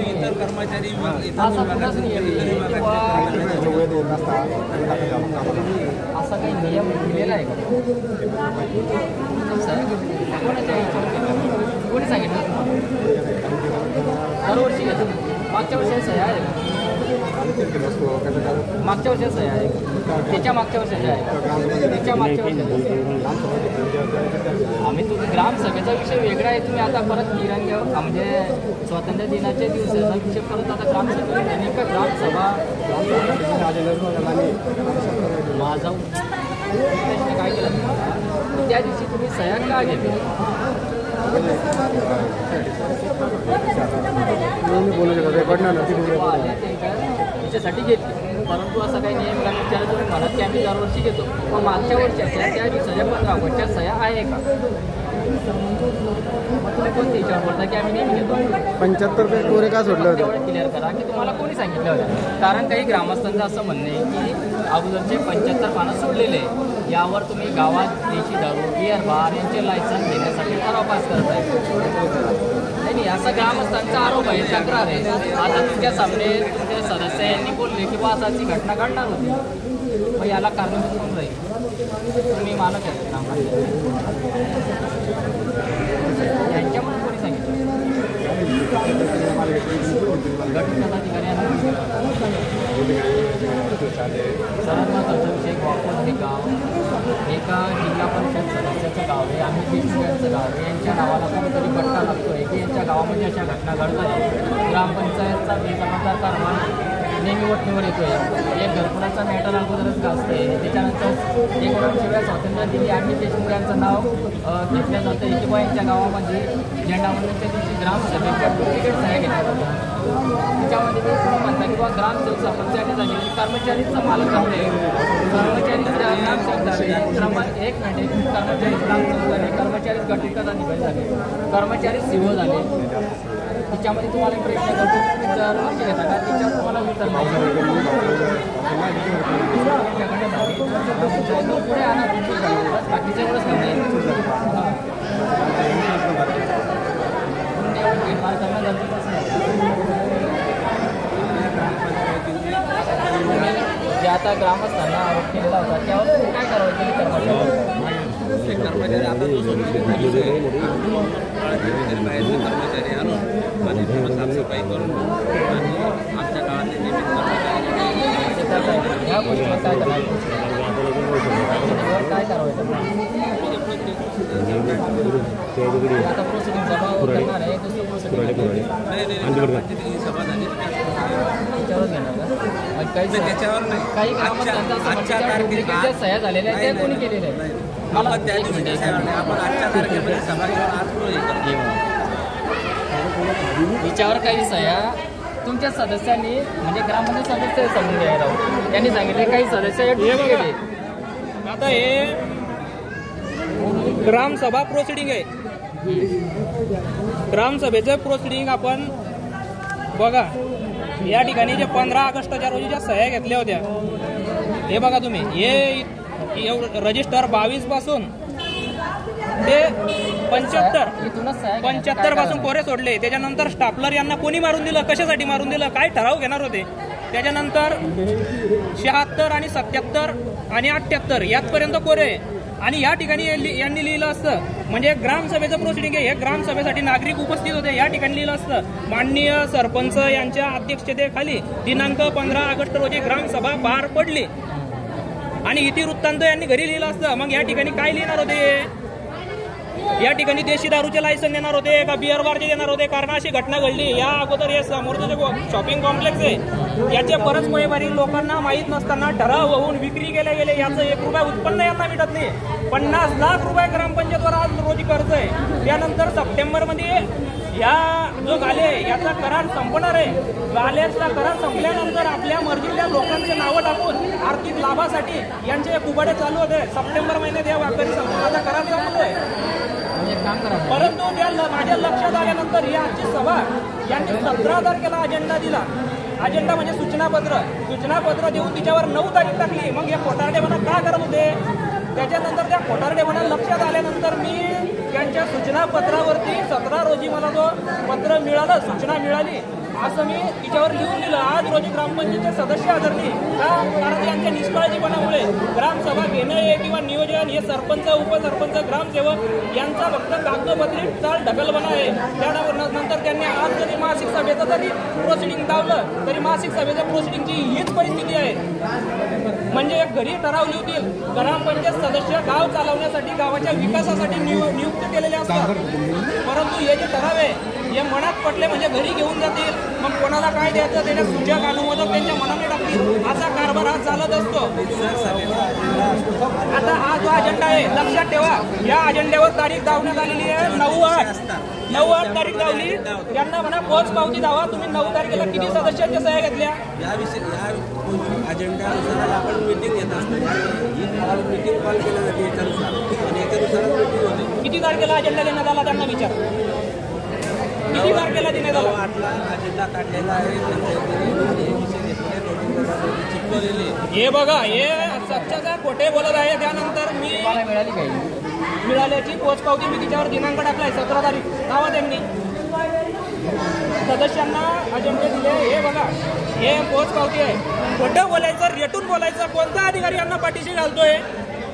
Speaker 5: इतर कर्मचारी
Speaker 3: असा काही नियम दिलेला आहे का? कोणी सांगितलं? दरवर्षी घेतो. मागच्या वर्षी सह्या आहे का? मागच्या वर्षी सह्या आहे. त्याच्या मागच्या वर्षाच्या आहे. त्याच्या मागच्या वर्षी आम्ही तुम्ही ग्रामसभेचा विषय वेगळा आहे. तुम्ही आता परत तिरंगी म्हणजे स्वातंत्र्य दिनाच्या दिवसाचा विषय परत आता ग्रामसभा नेमका ग्रामसभा माझा काय केलं त्या दिवशी तुम्ही सह्या का घेतली? त्याच्यासाठी घेतली. परंतु असा काही नियम कर्मचारी तुम्ही म्हणत की आम्ही दरवर्षी घेतो. मग मागच्या वर्षाच्या त्या दिवसाच्या 15 ऑगस्टच्या सह्या आहे का? मग तुम्ही कोणते विचार बोलता की आम्ही नेहमी घेतो?
Speaker 6: 75 पेज कोरे का सोडलं होतं?
Speaker 3: तेवढं क्लिअर करा की तुम्हाला कोणी सांगितलं होतं. कारण काही ग्रामस्थांचं असं म्हणणं आहे की अगोदरचे 75 पानं सोडलेले यावर तुम्ही गावात देशी दारू बिअर बार यांचे लायसन्स घेण्यासाठी ठराव पास करत आहे. नाही असा ग्रामस्थांचा आरोप आहे, तक्रार आहे. आता तुमच्या सामने तुमचे सदस्य यांनी बोलले की बा असाची घटना घडणार होती. मग याला कारणीभूत कोण राहील? तुम्ही मालक आहे यांच्यामध्ये कोणी सांगितलं? गट पदाधिकाऱ्यांना सर्वात महत्त्वाचा विषय वापर हे गाव एका जिल्हा परिषद सदस्याचं गाव आहे. आम्ही यांचं गाव आहे. यांच्या नावाला कुठेतरी पट्टा लागतो आहे की यांच्या गावामध्ये अशा घटना घडतात. ग्रामपंचायतचा बेजबाबदार कारभार नेहमी वटणीवर येतो आहे. एक घरकुलाचा मॅटर अगोदरच गाजतं आहे. त्याच्यानंतर 19व्या स्वातंत्र्य दिनी आम्ही देशमुख यांचं नाव घेतलं जातं आहे किंवा यांच्या गावामध्ये झेंडावंदनच्या दिवशी ग्रामसभेच्या तिकीट सह्या घेतल्या जातात. त्याच्यामध्ये मी तुम्ही म्हणता किंवा ग्रामसेवक सरपंचाने झाले कर्मचारीचा मालक झाले कर्मचारी ग्रामसेवक झाले एक मिनिट कर्मचारी ग्रामसेवक झाले कर्मचारी गट पदाधिकारी झाले कर्मचारी सीओ झाले. तिच्यामध्ये तुम्हाला प्रश्न करतो जर असे घेता का तिच्यावर तुम्हाला उत्तर नाही पुढे आणा बाकीच्या एवढंच नाही जे आता ग्रामस्थांना आरोप केलेला होता त्यावर काय कारवाई केली
Speaker 5: कर्मचारी आता जो कर्मचारी आणून आणि साफसफाई करून आणि आमच्या गावातले नियमित
Speaker 3: ह्या गोष्टीवर काय कारवाई आता प्रोसिडिंग सभा करणार आहे दुसरी प्रोसिडिंग
Speaker 5: सभा झाली
Speaker 3: त्याच्यावर घेणार का?
Speaker 5: त्याच्यावर नाही.
Speaker 3: काही ग्रामस्थांच्या सह्या झालेल्या आहेत त्या कोणी केलेल्या आहेत? मला
Speaker 5: त्या दिवशी आपण आजच्या तारखेमध्ये सभा घेऊन आज
Speaker 3: हिच्यावर काही सह्या तुमच्या सदस्यांनी म्हणजे ग्रामपंचायत सदस्य समजून घ्यायला त्यांनी सांगितले काही सदस्य गेले.
Speaker 2: आता हे ग्रामसभा प्रोसिडिंग आहे. ग्रामसभेचं प्रोसिडिंग आपण बघा. या ठिकाणी जे 15 ऑगस्टच्या रोजी ज्या सह्या घेतल्या होत्या हे बघा तुम्ही. हे रजिस्टर 22 पासून ते 75 पासून कोरे सोडले. त्याच्यानंतर स्टापलर यांना कोणी मारून दिलं, कशासाठी मारून दिलं, काय ठराव घेणार होते. त्याच्यानंतर 76 आणि 77 आणि 78 यातपर्यंत कोरे. आणि या ठिकाणी यांनी लिहिलं असतं म्हणजे ग्रामसभेचं प्रोसिडिंग आहे. हे ग्रामसभेसाठी नागरिक उपस्थित होते. या ठिकाणी लिहिलं असतं माननीय सरपंच यांच्या अध्यक्षतेखाली दिनांक 15 ऑगस्ट रोजी ग्रामसभा पार पडली. आणि इतिवृत्तांत यांनी घरी लिहिलं असतं. मग या ठिकाणी काय लिहिणार होते? या ठिकाणी देशी दारूचे लायसन देणार होते का बिअर बारचे देणार होते? कारण अशी घटना घडली. या अगोदर हे समोरचं जे शॉपिंग कॉम्प्लेक्स आहे याचे परस्परबारी लोकांना माहीत नसताना ठराव होऊन विक्री केल्या गेले. याचं 1 रुपया उत्पन्न यांना मिळत नाही. 50 लाख रुपये ग्रामपंचायतवर आज रोजी कर्ज आहे. त्यानंतर सप्टेंबरमध्ये या जो गाले याचा करार संपणार आहे. गालेचा करार संपल्यानंतर आपल्या मर्जीतल्या लोकांचे नावं टाकून आर्थिक लाभासाठी यांचे कुबाडे चालू होते. सप्टेंबर महिन्यात या व्यापारी संकुलाचा करार संपतोय. परंतु त्या माझ्या लक्षात आल्यानंतर ही आजची सभा यांनी 17 तारखेला अजेंडा दिला. अजेंडा म्हणजे सूचनापत्र देऊन तिच्यावर 9 तारीख टाकली. मग या खोटारडेपणा का करत होते? त्याच्यानंतर त्या खोटारडेपणा लक्षात आल्यानंतर मी त्यांच्या सूचनापत्रावरती 17 रोजी मला जो पत्र मिळालं, सूचना मिळाली, असं मी तिच्यावर लिहून दिलं. आज रोजी ग्रामपंचायतचे सदस्य आदरणी का? कारण त्यांच्या निष्काळजीपणामुळे ग्रामसभा घेणं किंवा नियोजन हे सरपंच, उपसरपंच, ग्रामसेवक यांचा फक्त कागदोपत्री चाल ढकलपणा आहे. त्यानंतर त्यांनी आज जरी मासिक सभेचं जरी प्रोसिडिंग लावलं तरी मासिक सभेच्या प्रोसिडिंगची हीच परिस्थिती आहे. म्हणजे घरी ठराव लिहतील. ग्रामपंचायत सदस्य गाव चालवण्यासाठी, गावाच्या विकासासाठी नियुक्त केलेले असतात. परंतु हे जे ठराव आहे हे मनात पडले म्हणजे घरी घेऊन जातील. मग कोणाला काय द्यायचं त्याच्या सूचक अनुमोदक त्यांच्या मनाने टाकतील. असा कारभार हा चालत असतो. आता हा जो अजेंडा आहे लक्षात ठेवा. या अजेंड्यावर तारीख दावण्यात आलेली आहे 9/8 तारीख दावली. त्यांना म्हणा पोच पावती दावा. तुम्ही 9 तारखेला किती सदस्यांच्या सह्या घेतल्या?
Speaker 5: या अजेंड्यानुसार आपण मीटिंग घेत असतो. मीटिंग कॉल केल्या जाते याच्यानुसार आणि याच्यानुसारच मीटिंग होते.
Speaker 2: किती तारखेला अजेंडा देण्यात आला त्यांना विचार. किती तारखेला देण्यात आला?
Speaker 5: 8ला अजेंडा काढलेला आहे.
Speaker 2: हे बघा, हे सच्चाचा खोटे बोलत आहे. त्यानंतर मी मिळाल्याची पोचपावती मी तिच्यावर दिनांक टाकलाय 17 तारीख. नावा त्यांनी सदस्यांना अजेंडे दिले. हे बघा, हे पोचपावती आहे. खोटं बोलायचं, रेटून बोलायचं कोणता अधिकारी यांना पाठीशी घालतोय?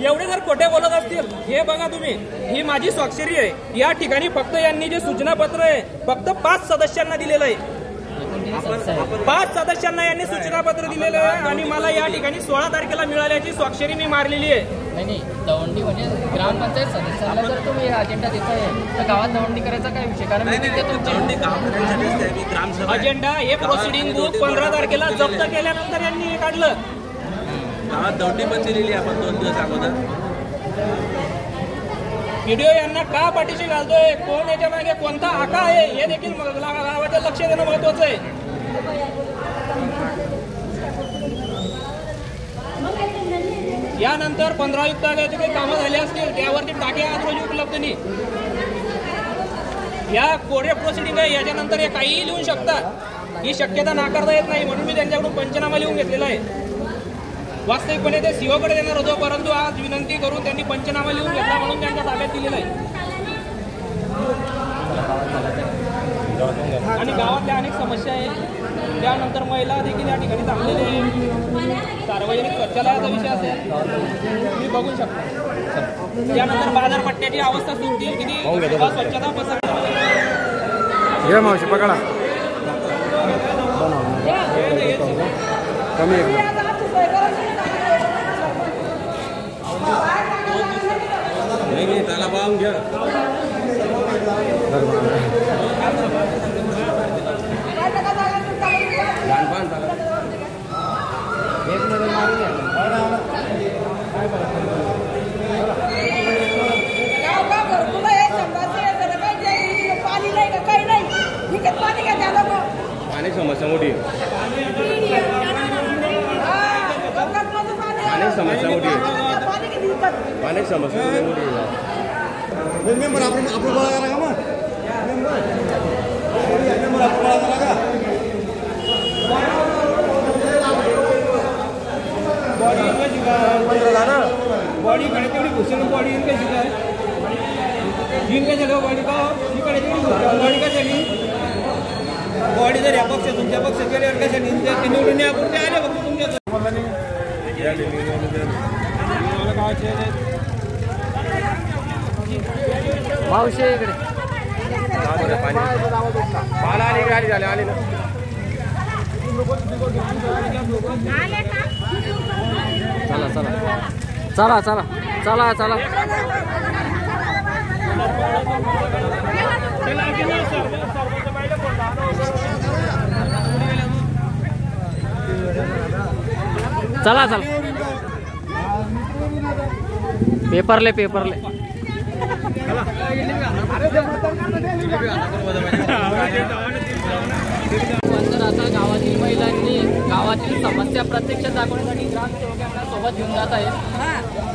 Speaker 2: एवढे जर खोटे बोलत असतील, हे बघा तुम्ही, ही माझी स्वाक्षरी आहे. या ठिकाणी फक्त यांनी जे सूचनापत्र आहे फक्त 5 सदस्यांना दिलेलं आहे. 5 सदस्यांना यांनी सूचनापत्र दिलेलं आहे आणि मला या ठिकाणी 16 तारखेला मिळाल्याची स्वाक्षरी मी मारलेली आहे.
Speaker 3: नाही दवंडी म्हणजे ग्रामपंचायत सदस्याला जर तुम्ही अजेंडा देताय तर गावात दवंडी करायचा काय विषय? कारण
Speaker 2: अजेंडा हे प्रोसिडिंग बुक 15 तारखेला जप्त केल्यानंतर यांनी हे काढलं.
Speaker 5: गावात दौंडी पण दिलेली आपण 2 दिवस अगोदर.
Speaker 2: व्हिडिओ यांना का पाठीशी घालतोय? कोण याच्या मागे कोणता आका आहे हे देखील गावाचं लक्ष देणं महत्वाचं आहे. यानंतर 15 आयुक्त आयोगाचे काही कामं झाली असतील त्यावरती टाके आज रोजी उपलब्ध नाही. या कोडे प्रोसिडिंग आहे, याच्यानंतर हे काहीही लिहू शकतात. ही शक्यता नाकारता येत नाही म्हणून मी त्यांच्याकडून पंचनामा लिहून घेतलेला आहे. वास्तविकपणे ते सीओकडे देणार होतो, परंतु आज विनंती करून त्यांनी पंचनामा लिहून घेतला म्हणून त्यांच्या ताब्यात दिलेला आहे. आणि गावातल्या अनेक समस्या आहेत. त्यानंतर महिला देखील या ठिकाणी थांबलेले आहे. सार्वजनिक शौचालयाचा विषय असेल तुम्ही बघू शकता. त्यानंतर बाजारपट्ट्याची अवस्था सुटतील, किती स्वच्छता पसरली.
Speaker 7: मावशी पकडा कमी
Speaker 5: नाही त्याला पाहून घ्या. पाणी समस्या मोठी आहे. पाणी समस्या मोठी आहे. पाणी समस्या मोठी आहे. मेंबर आपण गोळा करा का मग? मेंबर आपण गोळा करा का?
Speaker 2: बॉडी कडे तेवढी घुसून बॉडी येईल कशी काय? येईल का झालं बॉडी का? इकडे तेवढी बॉडी का झाली? बॉडी जर या पक्ष तुमच्या पक्ष केल्यावर कशा निवडून यापुरते आले फक्त तुमच्या
Speaker 3: मावशी इकडे
Speaker 6: पाला आली गाडी झाली आली ना.
Speaker 3: चला चला चला चला चला चला चला चला पेपरले तर आता गावातील महिलांनी गावातील समस्या प्रत्यक्ष दाखवण्यासाठी ग्रामसेवकांना सोबत घेऊन जात आहेत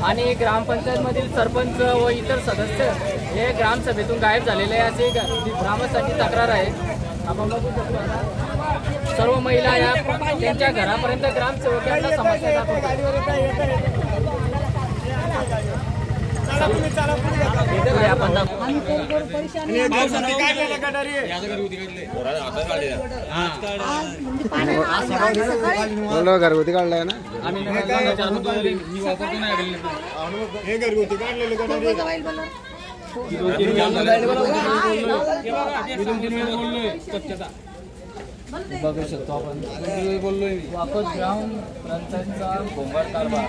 Speaker 3: आणि ग्रामपंचायतमधील सरपंच व इतर सदस्य हे ग्रामसभेतून गायब झालेले आहे असे ग्रामस्थांची तक्रार आहे. आपण बघू शकतो सर्व महिला या त्यांच्या घरापर्यंत ग्रामसेवकांना समस्या दाखवतात.
Speaker 8: घरगुती काढलाय ना
Speaker 3: आम्ही
Speaker 8: घरगुती काढलेलं
Speaker 3: बघू शकतो आपण बोललोय वाकद ग्राम पंचायतचा भोंगाट कारभार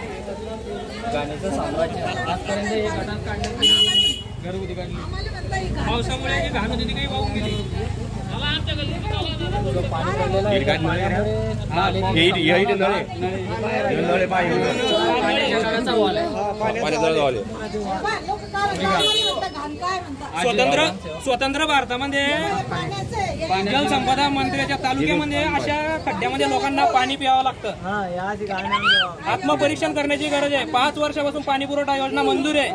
Speaker 3: गाण्याचं साम्राज्य आजपर्यंत हे गटार काढण्यात घरगुती काढली
Speaker 2: पावसामुळे घाण होती काही वाहून गेली.
Speaker 3: पाणी पडलेलं
Speaker 2: स्वतंत्र भारतामध्ये जलसंपदा मंत्र्याच्या तालुक्यामध्ये अशा खड्ड्यामध्ये लोकांना पाणी प्यावं लागतं. आत्मपरीक्षण करण्याची गरज आहे. 5 वर्षापासून पाणी पुरवठा योजना मंजूर आहे.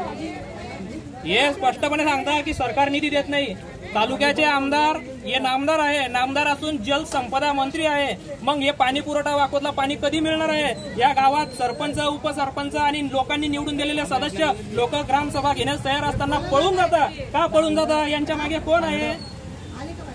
Speaker 2: हे स्पष्टपणे सांगता की सरकार निधी देत नाही. तालुक्याचे आमदार हे नामदार आहे. नामदार असून जलसंपदा मंत्री आहे. मग हे पाणी पुरवठा वाकोदला पाणी कधी मिळणार आहे? या गावात सरपंच उपसरपंच आणि लोकांनी निवडून दिलेले सदस्य लोक ग्रामसभा घेण्यास तयार असताना पळून जातात. का पळून जातात? यांच्या मागे कोण आहे?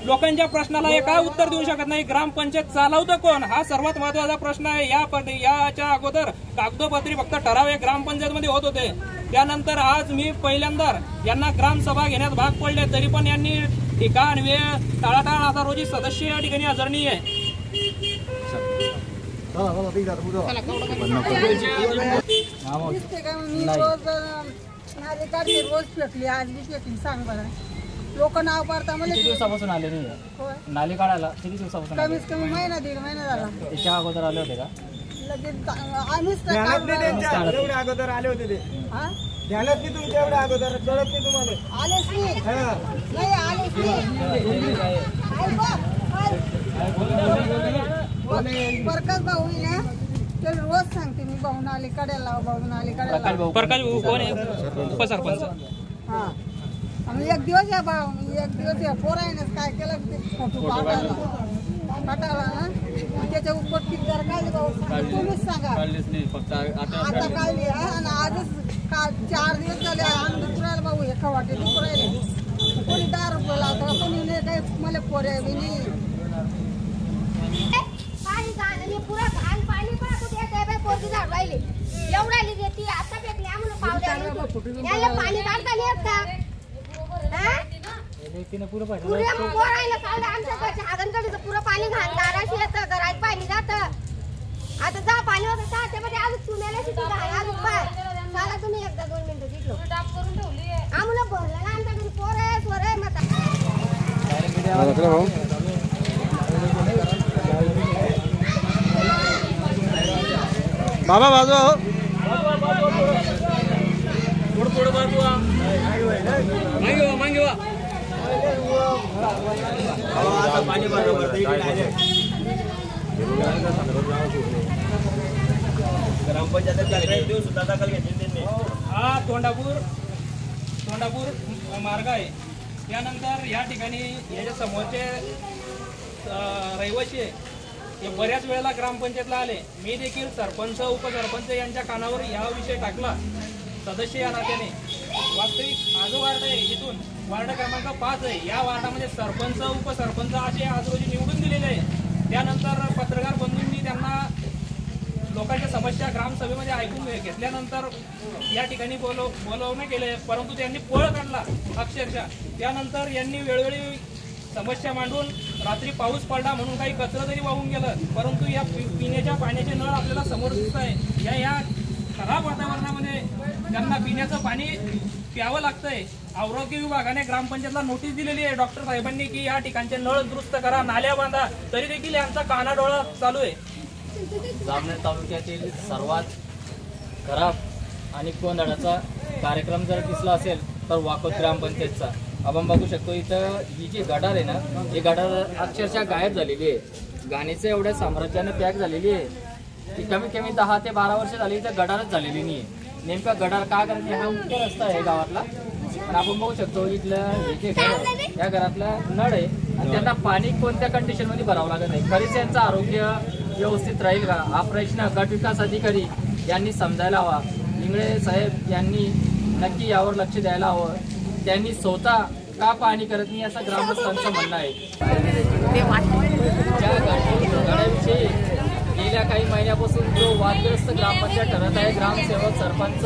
Speaker 2: लोकांच्या प्रश्नाला हे का उत्तर देऊ शकत नाही? ग्रामपंचायत चालवतं कोण? हा सर्वात महत्वाचा प्रश्न आहे. याच्या अगोदर कागदोपत्री फक्त ठराव हे ग्रामपंचायतमध्ये होत होते. त्यानंतर आज मी पहिल्यांदा यांना ग्रामसभा घेण्यात भाग पडले, तरी पण यांनी ठिकाण वेळ टाळाटाळ असा रोजी सदस्य या ठिकाणी हजर नाही आहे.
Speaker 9: रोज फेकली, आज बी फेकली. सांग बरं, लोक नाव पाडता मला.
Speaker 3: किती दिवसापासून आले नाही नाली काढायला? किती दिवसापासून?
Speaker 9: कमीत कमी महिना 1.5 महिना झाला.
Speaker 3: त्याच्या अगोदर आले होते का?
Speaker 9: लगेच आम्हीच
Speaker 7: अगोदर आले होते ते ध्यानात नाही तुमच्या एवढ्या अगोदर कळत नाही तुम्हाला?
Speaker 9: आलेच नाही आलेच नाही. प्रकाश भाऊ ना ते रोज सांगते मी, भाऊ नाली कड्याला, भाऊ नाली कड्याला.
Speaker 2: प्रकाश भाऊ कोण आहे? उपसरपंच.
Speaker 9: हा, आणि एक दिवस या पोरायनच काय केलं ते फोटो काढायला ना, त्याच्या उपर पिक्चर काढले भाऊ. तुम्हीच सांगा. आता काढली आणि आजच 4 दिवस झाले दुसऱ्याला भाऊ हे खवाटे दुसरायले. कोणी 10 रुपये लावतो, कोणी नाही. काही मला पोऱ्या बी नाही.
Speaker 10: पाणी घाण पुरा घाण पाणी पडत होते. पोरगी झाड राहिली एवढा लिहिली ती आता फेकली आम्हाला पावल्या पाणी काढता नाही येत का? पुरं पाणी घाण दाराशी येतं, घरात पाणी जातं. आता जा पाणी होतं त्याच्यामध्ये अजून चुन्याला चला तुम्ही एकदा 2 मिनिटं तिथलं करून ठेवली आम्हाला भरलं ना आमच्या घरी पोरं स्वर आहे मग
Speaker 8: बाबा बाजू
Speaker 2: हा तोंडापूर मार्ग आहे. त्यानंतर या ठिकाणी याच्या समोरचे रहिवासी आहे हे बऱ्याच वेळेला ग्रामपंचायतला आले. मी देखील सरपंच उपसरपंच यांच्या कानावर या विषय टाकला सदस्य या नात्याने. वास्तविक हा जो वार्ड आहे इथून वार्ड क्रमांक 5 आहे. या वार्डामध्ये सरपंच उपसरपंच असे आज रोजी निवडून दिलेले आहे. त्यानंतर पत्रकार बंधूंनी त्यांना लोकांच्या समस्या ग्रामसभेमध्ये ऐकून घेतल्यानंतर या ठिकाणी बोलवणे केले, परंतु त्यांनी पळ काढला अक्षरशः. त्यानंतर यांनी वेळोवेळी समस्या मांडून रात्री पाऊस पडला म्हणून काही कचरा तरी वाहून गेलं, परंतु या पिण्याच्या पाण्याचे नळ आपल्याला समोर दिसत आहे. या खराब वातावरणामध्ये त्यांना पिण्याचं पाणी प्यावं लागतंय. आरोग्य विभागाने ग्रामपंचायतला नोटीस दिलेली आहे डॉक्टर साहेबांनी की या ठिकाणचे नळ दुरुस्त करा, नाल्या बांधा, तरी देखील यांचा कानाडोळा चालू आहे.
Speaker 3: जामनेर तालुक्यातील सर्वात खराब आणि गोंधळाचा
Speaker 11: कार्यक्रम जर दिसला असेल तर वाकोद ग्रामपंचायतचा आपण बघू शकतो इथं ही जी गटार आहे ना, ही गटार अक्षरशः गायब झालेली आहे. घाणीचं एवढ्या साम्राज्याने पॅक झालेली आहे की कमीत कमी 10 ते 12 वर्ष झाली इथं गटारच झालेली नाही आहे. नेमका गटार का करते हा मुख्य रस्ता आहे गावातला. पण आपण बघू शकतो इथलं हे जे घर आहे या घरातला नळ आहे आणि त्यांना पाणी कोणत्या कंडिशनमध्ये भरावं लागत नाही. खरीच यांचं आरोग्य व्यवस्थित राहील का हा प्रश्न गट विकास अधिकारी यांनी समजायला हवा. इंगळे साहेब यांनी नक्की यावर लक्ष द्यायला हवं. त्यांनी स्वतः का पाणी करत नाही असं ग्रामस्थांचं म्हणणं आहे. त्या घराविषयी गेल्या काही महिन्यापासून जो वादग्रस्त ग्रामपंचायत ठरत आहे, ग्रामसेवक, सरपंच,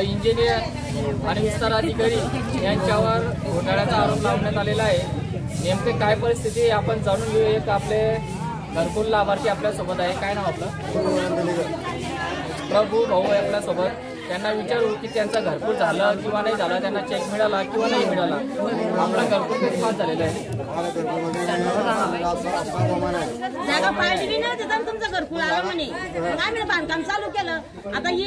Speaker 11: इंजिनियर आणि विस्तार अधिकारी यांच्यावर घोटाळ्याचा आरोप लावण्यात आलेला आहे. नेमके काय परिस्थिती आहे आपण जाणून घेऊ. एक आपले घरकुल लाभार्थी आपल्यासोबत आहे. काय नाव आपलं? प्रभू भाऊ आहे आपल्यासोबत. त्यांना विचारू की त्यांचा घरकुल झालं किंवा नाही झालं, त्यांना चेक मिळाला किंवा नाही मिळाला. आपला घरकुल किती पास झालेला आहे?
Speaker 12: जागा पाहिली बी नव्हती तर तुमचं घरकुल आलं म्हणे. आम्ही बांधकाम चालू केलं. आता ही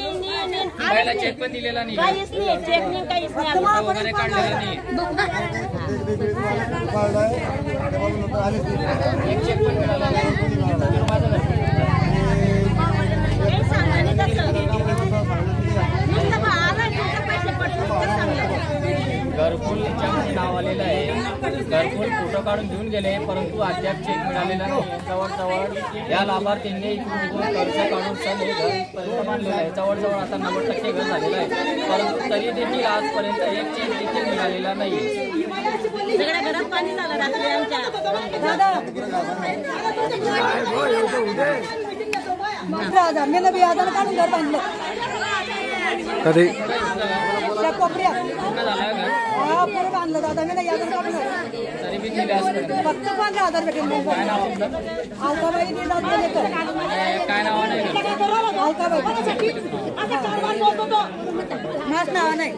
Speaker 11: चेक पण दिलेला नाही,
Speaker 12: काहीच नाही, चेक नाही, काहीच नाही.
Speaker 11: वगैरे काढलेला नाही. एक चेक पण मिळाला नाही. माझं
Speaker 12: काही सांगा नाही तसं. नुसतं आलं तुमचे पैसे पडले.
Speaker 11: घरकुलच्या नाव आलेलं आहे. घरकुल फोटो काढून घेऊन गेले परंतु अद्याप चेक मिळालेला नाही. जवळजवळ या लाभार्थींनी इकडून कर्ज काढून सण हे घर मानलेलं आहे. जवळजवळ आता 90% घर झालेलं आहे. परंतु तरी देखील आजपर्यंत एक चेक देखील मिळालेला नाही.
Speaker 12: सगळ्या घरात पाणी झालं रात्री आमच्या.
Speaker 9: मी नवी आधार काढून घर बांधलं
Speaker 8: कधी
Speaker 9: कोपऱ्या हा पुढे बांधलं दादा. मी नाही आधार काढून
Speaker 11: तरी बी दिले असतं.
Speaker 9: फक्त 15,000 भेटेल.
Speaker 11: काय नाव आपलं?
Speaker 9: अलकाबाई निदान
Speaker 11: काय नाव नाही?
Speaker 9: अलकाबाई माझं नाव नाही.